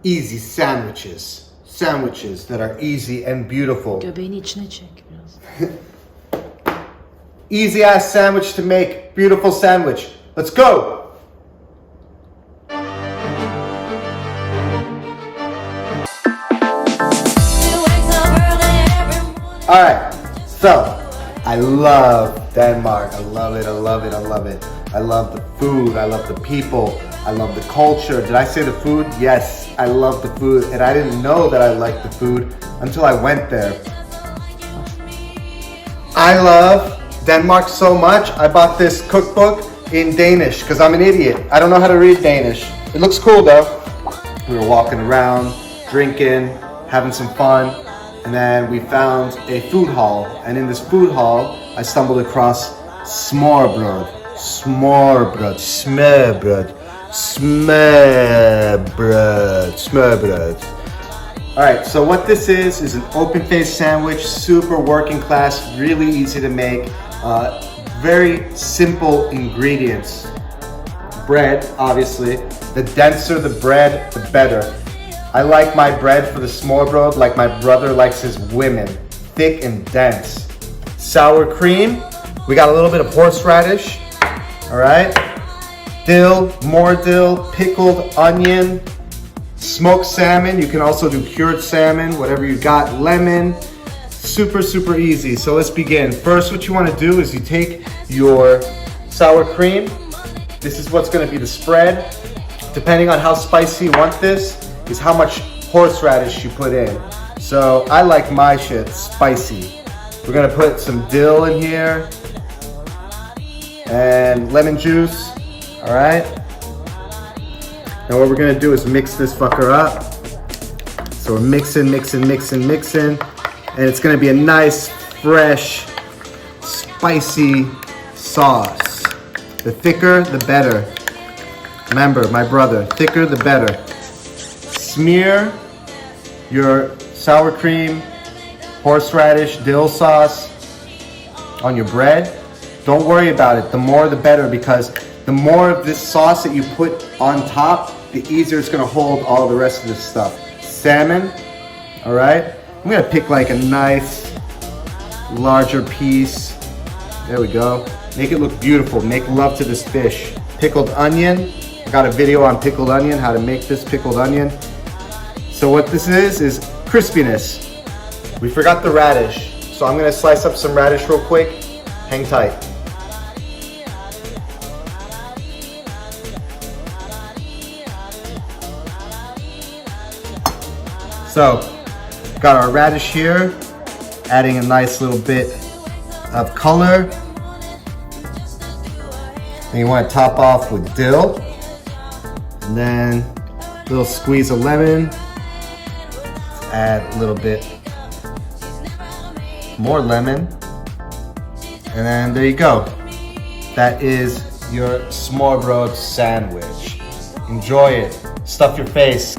easy sandwiches. Sandwiches that are easy and beautiful. Göbeğini içine çek biraz. Easy ass sandwich to make. Beautiful sandwich. Let's go! Alright, so I love Denmark. I love it, I love it, I love it. I love the food, I love the people, I love the culture. Did I say the food? Yes, I love the food. And I didn't know that I liked the food until I went there. I love Denmark so much, I bought this cookbook in Danish because I'm an idiot. I don't know how to read Danish. It looks cool though. We were walking around, drinking, having some fun. And then we found a food hall, and in this food hall, I stumbled across smørrebrød. Smørrebrød, smørrebrød, smørrebrød, smørrebrød. Alright, so what this is an open-faced sandwich, super working class, really easy to make, very simple ingredients. Bread, obviously. The denser the bread, the better. I like my bread for the smørrebrød like my brother likes his women, thick and dense. Sour cream, we got a little bit of horseradish, all right? Dill, more dill, pickled onion, smoked salmon. You can also do cured salmon, whatever you got, lemon. Super, super easy. So let's begin. First, what you want to do is you take your sour cream. This is what's going to be the spread. Depending on how spicy you want this, is how much horseradish you put in. So I like my shit spicy. We're gonna put some dill in here and lemon juice, all right? Now what we're gonna do is mix this fucker up. So we're mixing, mixing, mixing, mixing, and it's gonna be a nice, fresh, spicy sauce. The thicker, the better. Remember, my brother, thicker the better. Smear your sour cream, horseradish, dill sauce on your bread. Don't worry about it. The more the better, because the more of this sauce that you put on top, the easier it's gonna hold all the rest of this stuff. Salmon, all right? I'm gonna pick like a nice, larger piece. There we go. Make it look beautiful. Make love to this fish. Pickled onion. I got a video on pickled onion, how to make this pickled onion. So what this is crispiness. We forgot the radish. So I'm gonna slice up some radish real quick. Hang tight. So, got our radish here, adding a nice little bit of color. And you want to top off with dill. And then a little squeeze of lemon. Add a little bit more lemon. And then there you go. That is your smørrebrød sandwich. Enjoy it. Stuff your face.